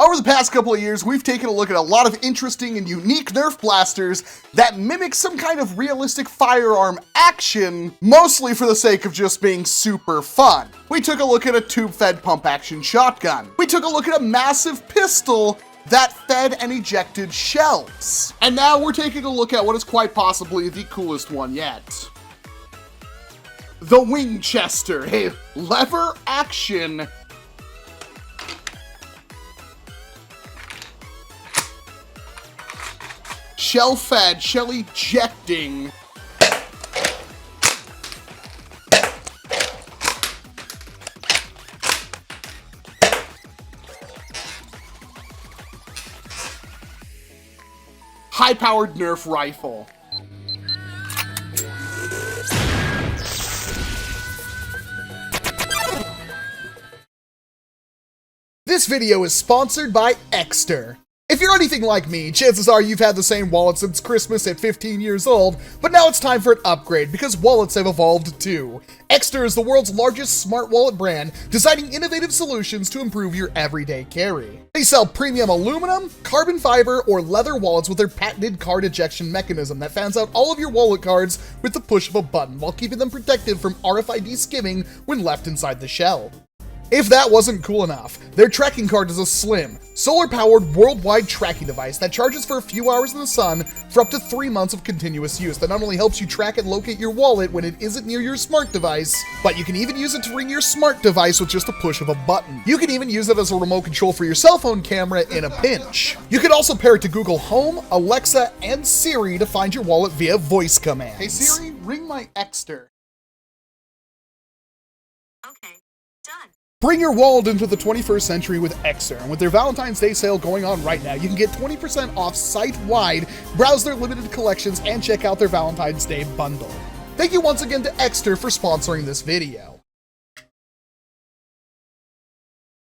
Over the past couple of years, we've taken a look at a lot of interesting and unique Nerf blasters that mimic some kind of realistic firearm action, mostly for the sake of just being super fun. We took a look at a tube-fed pump-action shotgun. We took a look at a massive pistol that fed and ejected shells. And now we're taking a look at what is quite possibly the coolest one yet. The Wingchester, a lever action shell-fed, shell-ejecting high-powered Nerf rifle. This video is sponsored by Exter. If you're anything like me, chances are you've had the same wallet since Christmas at 15 years old, but now it's time for an upgrade because wallets have evolved too. Exter is the world's largest smart wallet brand, designing innovative solutions to improve your everyday carry. They sell premium aluminum, carbon fiber, or leather wallets with their patented card ejection mechanism that fans out all of your wallet cards with the push of a button while keeping them protected from RFID skimming when left inside the shell. If that wasn't cool enough, their tracking card is a slim, solar-powered worldwide tracking device that charges for a few hours in the sun for up to 3 months of continuous use that not only helps you track and locate your wallet when it isn't near your smart device, but you can even use it to ring your smart device with just a push of a button. You can even use it as a remote control for your cell phone camera in a pinch. You can also pair it to Google Home, Alexa, and Siri to find your wallet via voice commands. Hey Siri, ring my Exter. Okay, done. Bring your wallet into the 21st century with Exter, and with their Valentine's Day sale going on right now, you can get 20% off site-wide, browse their limited collections, and check out their Valentine's Day bundle. Thank you once again to Exter for sponsoring this video.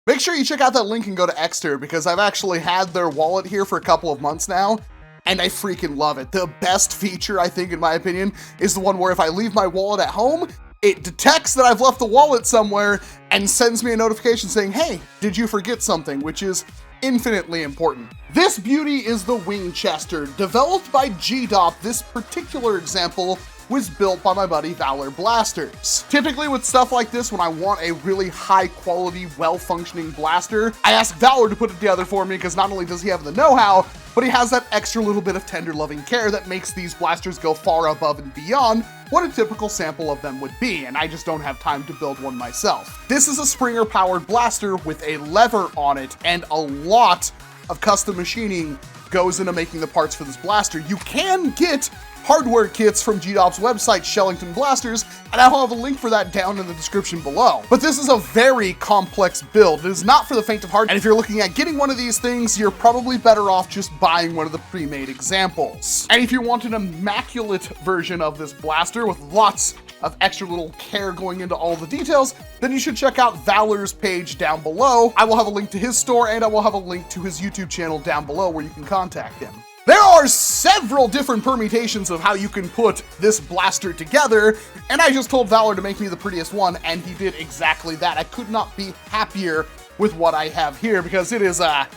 Make sure you check out that link and go to Exter, because I've actually had their wallet here for a couple of months now, and I freaking love it. The best feature, I think, in my opinion, is the one where if I leave my wallet at home, it detects that I've left the wallet somewhere and sends me a notification saying, hey, did you forget something? Which is infinitely important. This beauty is the Wingchester. Developed by Gdop, this particular example was built by my buddy Valour Blasters. Typically with stuff like this, when I want a really high quality, well-functioning blaster, I ask Valour to put it together for me because not only does he have the know-how, but he has that extra little bit of tender loving care that makes these blasters go far above and beyond what a typical sample of them would be, and I just don't have time to build one myself. This is a Springer-powered blaster with a lever on it, and a lot of custom machining goes into making the parts for this blaster. You can get hardware kits from Gdop's website, Shellington Blasters, and I'll have a link for that down in the description below. But this is a very complex build. It is not for the faint of heart, and if you're looking at getting one of these things, you're probably better off just buying one of the pre-made examples. And if you want an immaculate version of this blaster with lots of extra little care going into all the details, then you should check out Valour's page down below. I will have a link to his store, and I will have a link to his YouTube channel down below where you can contact him. There are several different permutations of how you can put this blaster together, and I just told Valour to make me the prettiest one, and he did exactly that. I could not be happier with what I have here, because it is that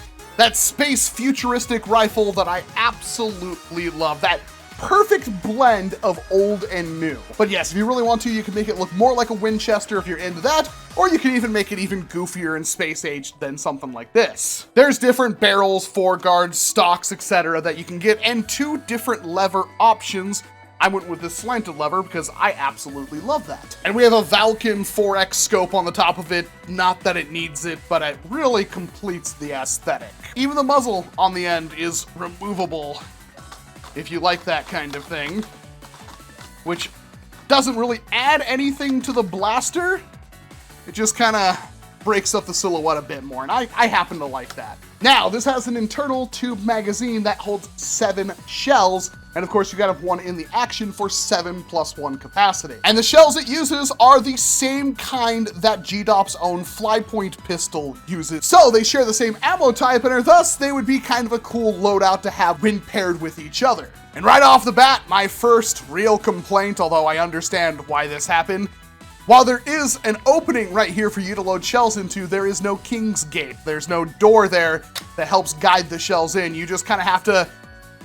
space futuristic rifle that I absolutely love. That perfect blend of old and new. But yes, if you really want to, you can make it look more like a Winchester if you're into that, or you can even make it even goofier and space-aged than something like this. There's different barrels, foreguards, stocks, etc. that you can get, and 2 different lever options. I went with the slanted lever because I absolutely love that. And we have a Valken 4X scope on the top of it. Not that it needs it, but it really completes the aesthetic. Even the muzzle on the end is removable, if you like that kind of thing, which doesn't really add anything to the blaster. It just kind of breaks up the silhouette a bit more, and I happen to like that. Now, this has an internal tube magazine that holds 7 shells, and of course you gotta have one in the action for 7+1 capacity. And the shells it uses are the same kind that Gdop's own Flypoint pistol uses. So they share the same ammo type, and thus they would be kind of a cool loadout to have when paired with each other. And right off the bat, my first real complaint, although I understand why this happened, While there is an opening right here for you to load shells into, there is no King's Gate. There's no door there that helps guide the shells in. You just kind of have to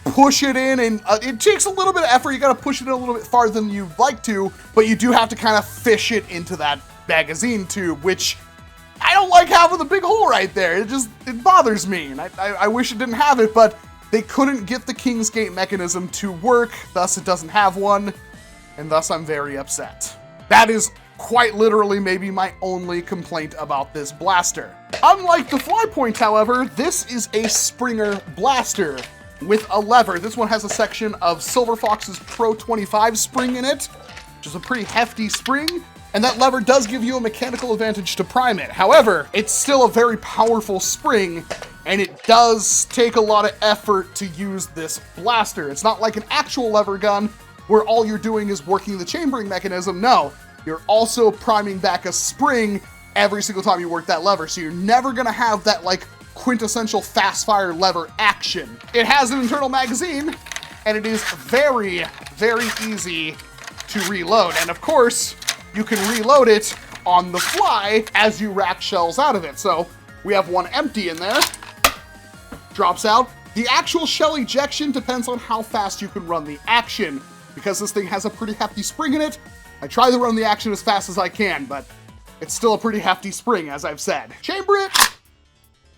push it in, and it takes a little bit of effort. You got to push it in a little bit farther than you'd like to, but you do have to kind of fish it into that magazine tube, which I don't like having the big hole right there. It bothers me, and I wish it didn't have it, but they couldn't get the King's Gate mechanism to work, thus it doesn't have one, and thus I'm very upset. That is quite literally maybe my only complaint about this blaster. Unlike the Flypoint, however, this is a Springer blaster with a lever. This one has a section of Silver Fox's Pro 25 spring in it, which is a pretty hefty spring, and that lever does give you a mechanical advantage to prime it. However, it's still a very powerful spring, and it does take a lot of effort to use this blaster. It's not like an actual lever gun where all you're doing is working the chambering mechanism. No, you're also priming back a spring every single time you work that lever, so you're never gonna have that like quintessential fast fire lever action. It has an internal magazine, and it is very, very easy to reload. And of course, you can reload it on the fly as you rack shells out of it. So we have one empty in there, drops out. The actual shell ejection depends on how fast you can run the action. Because this thing has a pretty hefty spring in it, I try to run the action as fast as I can, but it's still a pretty hefty spring, as I've said. Chamber it,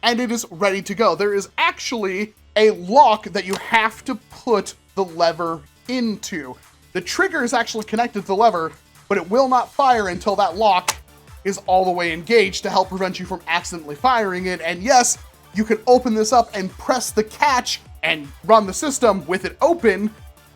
and it is ready to go. There is actually a lock that you have to put the lever into. The trigger is actually connected to the lever, but it will not fire until that lock is all the way engaged to help prevent you from accidentally firing it. And yes, you can open this up and press the catch and run the system with it open,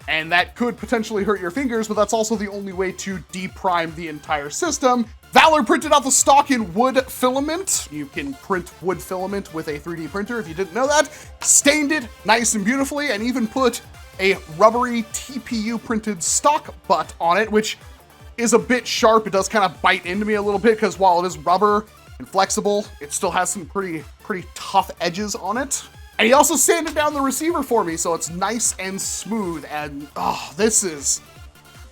and that could potentially hurt your fingers, but that's also the only way to deprime the entire system. Valour printed out the stock in wood filament. You can print wood filament with a 3D printer if you didn't know that. Stained it nice and beautifully, and even put a rubbery TPU printed stock butt on it, which is a bit sharp. It does kind of bite into me a little bit because while it is rubber and flexible, it still has some pretty tough edges on it. And he also sanded down the receiver for me, so it's nice and smooth. And oh, this is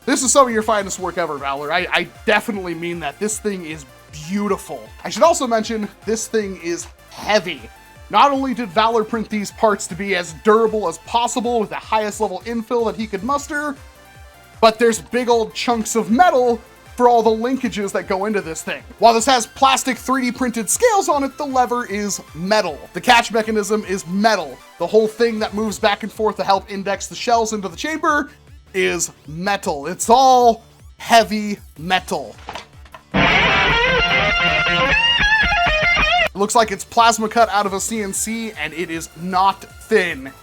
some of your finest work ever, Valour. I definitely mean that. This thing is beautiful. I should also mention this thing is heavy. Not only did Valour print these parts to be as durable as possible with the highest level infill that he could muster, but there's big old chunks of metal for all the linkages that go into this thing. While this has plastic 3D printed scales on it, the lever is metal. The catch mechanism is metal. The whole thing that moves back and forth to help index the shells into the chamber is metal. It's all heavy metal. It looks like it's plasma cut out of a CNC, and it is not thin.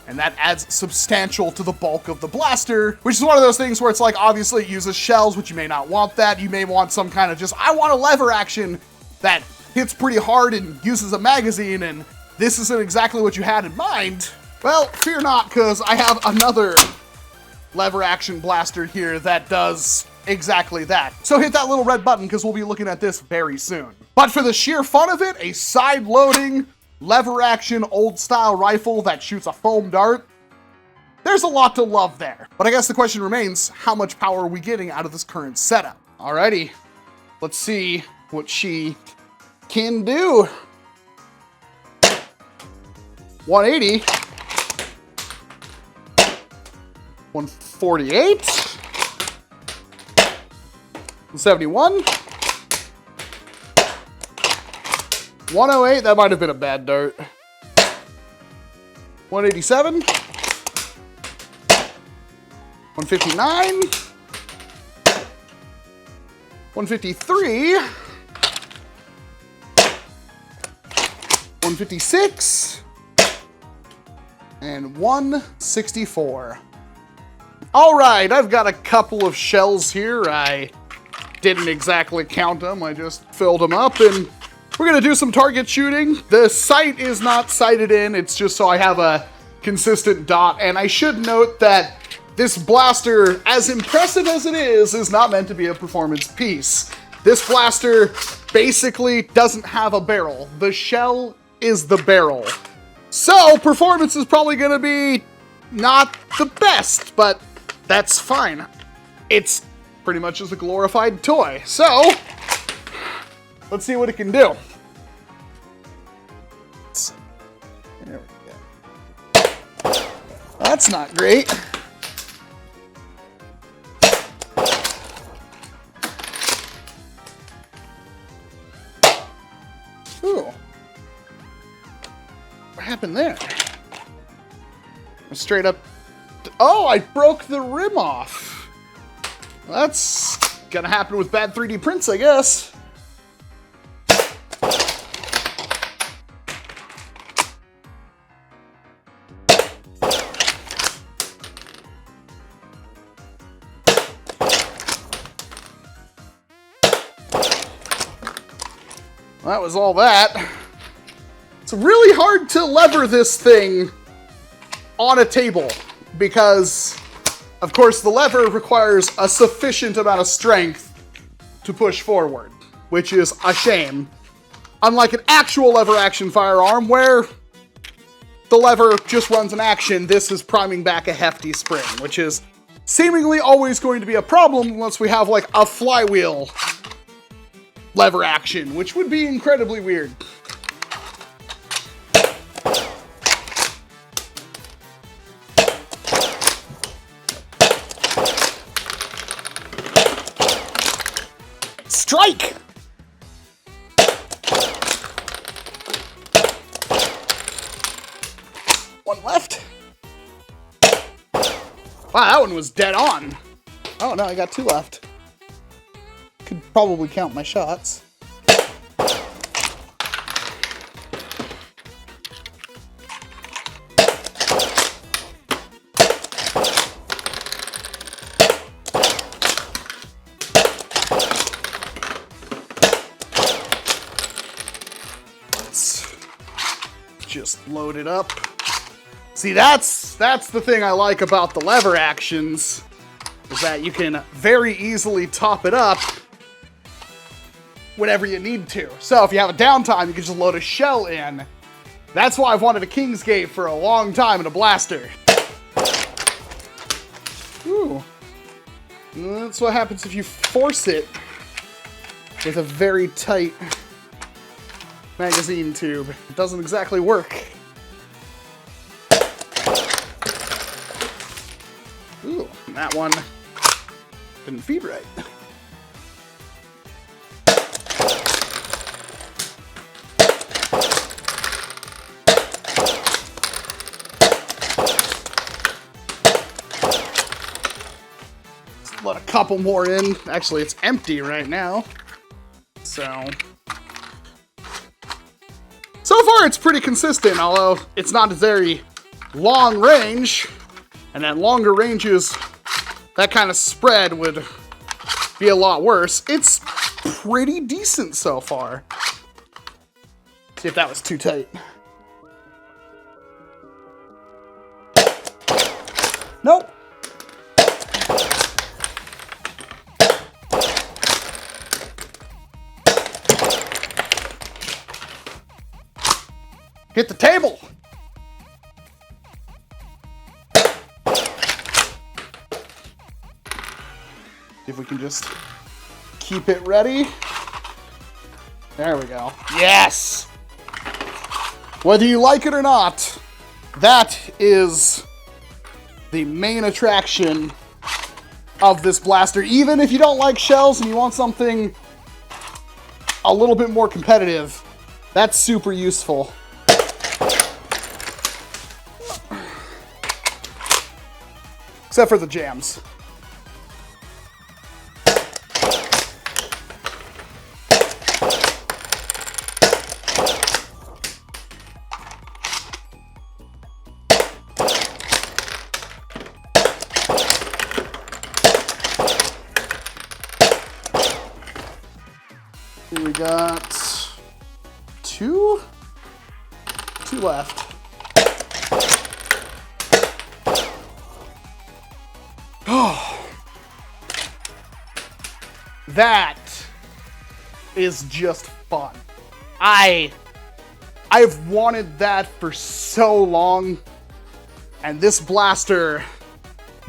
And that adds substantial to the bulk of the blaster, which is one of those things where it's like, obviously it uses shells, which you may not want that. You may want some kind of just, I want a lever action that hits pretty hard and uses a magazine, and this isn't exactly what you had in mind. Well, fear not, because I have another lever action blaster here that does exactly that. So hit that little red button, because we'll be looking at this very soon. But for the sheer fun of it, a side-loading lever action old style rifle that shoots a foam dart. There's a lot to love there. But I guess the question remains, how much power are we getting out of this current setup? Alrighty, let's see what she can do. 180. 148. 171. 108, that might have been a bad dart. 187. 159. 153. 156. And 164. All right, I've got a couple of shells here. I didn't exactly count them. I just filled them up, and we're gonna do some target shooting. The sight is not sighted in, it's just so I have a consistent dot. And I should note that this blaster, as impressive as it is not meant to be a performance piece. This blaster basically doesn't have a barrel. The shell is the barrel. So performance is probably gonna be not the best, but that's fine. It's pretty much just a glorified toy. So, let's see what it can do. There we go. That's not great. Ooh. What happened there? Straight up. Oh, I broke the rim off. Well, that's gonna happen with bad 3D prints, I guess. That was all that. It's really hard to lever this thing on a table because, of course, the lever requires a sufficient amount of strength to push forward, which is a shame. Unlike an actual lever action firearm where the lever just runs an action, this is priming back a hefty spring, which is seemingly always going to be a problem unless we have like a flywheel lever action, which would be incredibly weird. Strike! One left. Wow, that one was dead on. Oh no, I got two left. Could probably count my shots. Let's just load it up. See, that's the thing I like about the lever actions, is that you can very easily top it up whenever you need to. So if you have a downtime, you can just load a shell in. That's why I've wanted a Kingsgate for a long time in a blaster. Ooh. That's what happens if you force it with a very tight magazine tube. It doesn't exactly work. Ooh, that one didn't feed right. Let a couple more in. Actually, it's empty right now. So far it's pretty consistent, although it's not a very long range. And at longer ranges, that kind of spread would be a lot worse. It's pretty decent so far. See if that was too tight. Nope. Hit the table! See if we can just keep it ready. There we go. Yes! Whether you like it or not, that is the main attraction of this blaster. Even if you don't like shells and you want something a little bit more competitive, that's super useful. Except for the jams. We got two left. Oh, that is just fun. I've wanted that for so long, and this blaster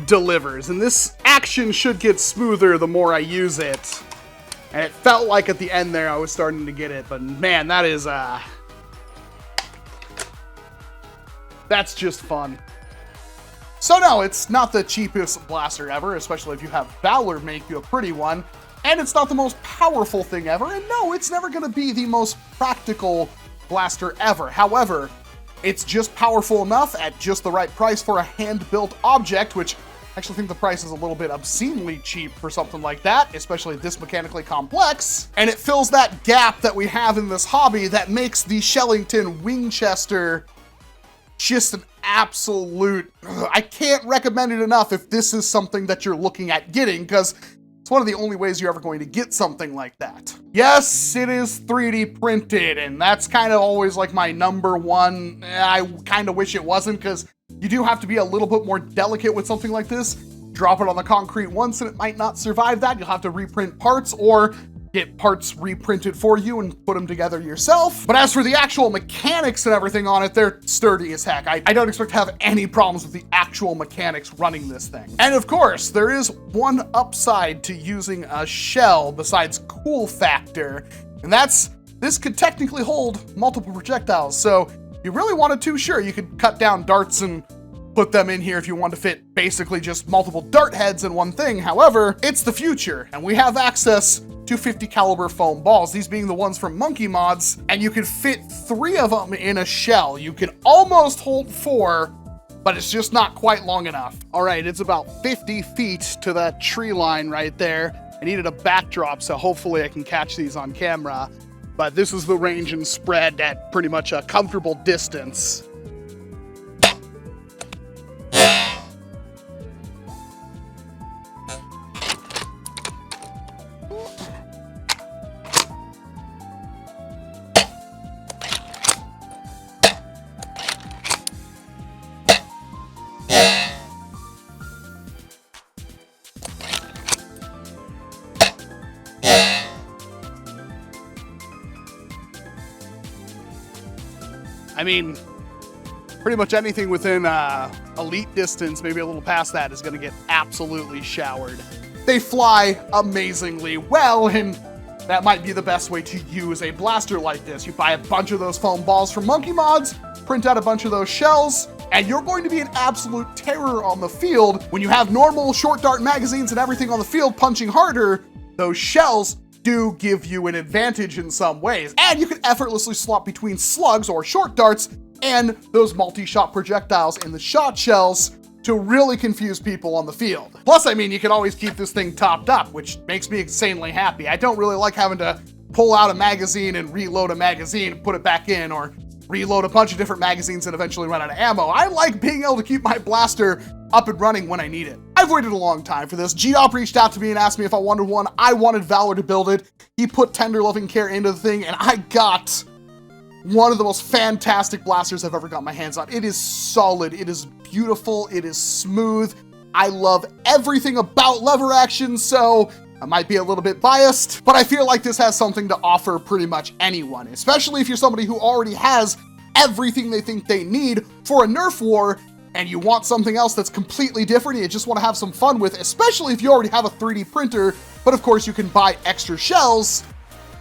delivers. And this action should get smoother the more I use it. And it felt like at the end there I was starting to get it, but man, that is, that's just fun. So no, it's not the cheapest blaster ever, especially if you have Valour make you a pretty one. And it's not the most powerful thing ever, and no, it's never gonna be the most practical blaster ever. However, it's just powerful enough at just the right price for a hand-built object, which I actually think the price is a little bit obscenely cheap for something like that, especially this mechanically complex. And it fills that gap that we have in this hobby that makes the Shellington Winchester just an absolute, I can't recommend it enough if this is something that you're looking at getting, because it's one of the only ways you're ever going to get something like that. Yes, it is 3D printed, and that's kind of always like my number one. I kind of wish it wasn't, because you do have to be a little bit more delicate with something like this. Drop it on the concrete once and it might not survive that. You'll have to reprint parts or get parts reprinted for you and put them together yourself. But as for the actual mechanics and everything on it, they're sturdy as heck. I don't expect to have any problems with the actual mechanics running this thing. And of course, there is one upside to using a shell besides cool factor, and that's this could technically hold multiple projectiles. So if you really wanted to, sure, you could cut down darts and put them in here if you want to fit basically just multiple dart heads in one thing. However, it's the future, and we have access to 50 caliber foam balls, these being the ones from Monkey Mods, and you can fit 3 of them in a shell. You can almost hold 4, but it's just not quite long enough. All right, it's about 50 feet to that tree line right there. I needed a backdrop, so hopefully I can catch these on camera, but this is the range and spread at pretty much a comfortable distance. I mean, pretty much anything within elite distance, maybe a little past that, is gonna get absolutely showered. They fly amazingly well, and that might be the best way to use a blaster like this. You buy a bunch of those foam balls from Monkey Mods, print out a bunch of those shells, and you're going to be an absolute terror on the field. When you have normal short dart magazines and everything on the field punching harder, those shells do give you an advantage in some ways. And you can effortlessly swap between slugs or short darts and those multi-shot projectiles in the shot shells to really confuse people on the field. Plus, I mean, you can always keep this thing topped up, which makes me insanely happy. I don't really like having to pull out a magazine and reload a magazine, put it back in, or reload a bunch of different magazines and eventually run out of ammo. I like being able to keep my blaster up and running when I need it. I've waited a long time for this. Gdop reached out to me and asked me if I wanted one. I wanted Valour to build it. He put tender loving care into the thing, and I got one of the most fantastic blasters I've ever got my hands on. It is solid, it is beautiful, it is smooth. I love everything about lever action, so I might be a little bit biased, but I feel like this has something to offer pretty much anyone, especially if you're somebody who already has everything they think they need for a Nerf war, and you want something else that's completely different and you just want to have some fun with, especially if you already have a 3D printer, but of course you can buy extra shells.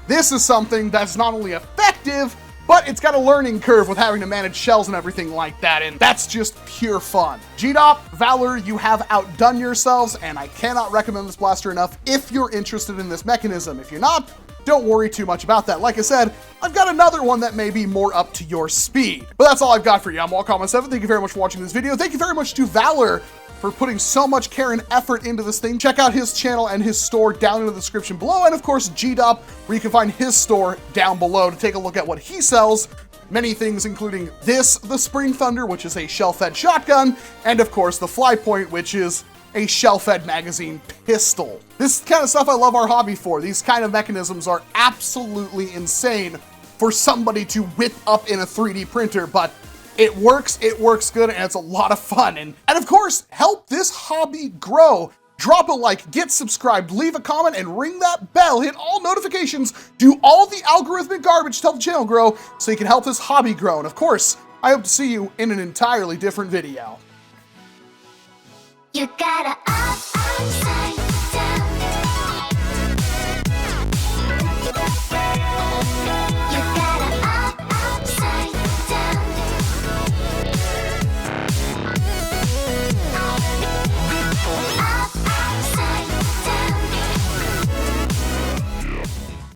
This is something that's not only effective, but it's got a learning curve with having to manage shells and everything like that, and that's just pure fun. Gdop, Valour, you have outdone yourselves, and I cannot recommend this blaster enough if you're interested in this mechanism. If you're not, don't worry too much about that. Like I said, I've got another one that may be more up to your speed. But that's all I've got for you. I'm Wallcommon7. Thank you very much for watching this video. Thank you very much to Valour for putting so much care and effort into this thing. Check out his channel and his store down in the description below. And of course, Gdop, where you can find his store down below to take a look at what he sells. Many things, including this, the Spring Thunder, which is a shell-fed shotgun, and of course the Flypoint, which is a shell-fed magazine pistol. This kind of stuff I love our hobby for. These kind of mechanisms are absolutely insane for somebody to whip up in a 3D printer, but it works good, and it's a lot of fun. And of course, help this hobby grow. Drop a like, get subscribed, leave a comment, and ring that bell. Hit all notifications, do all the algorithmic garbage to help the channel grow so you can help this hobby grow. And of course, I hope to see you in an entirely different video. You gotta up,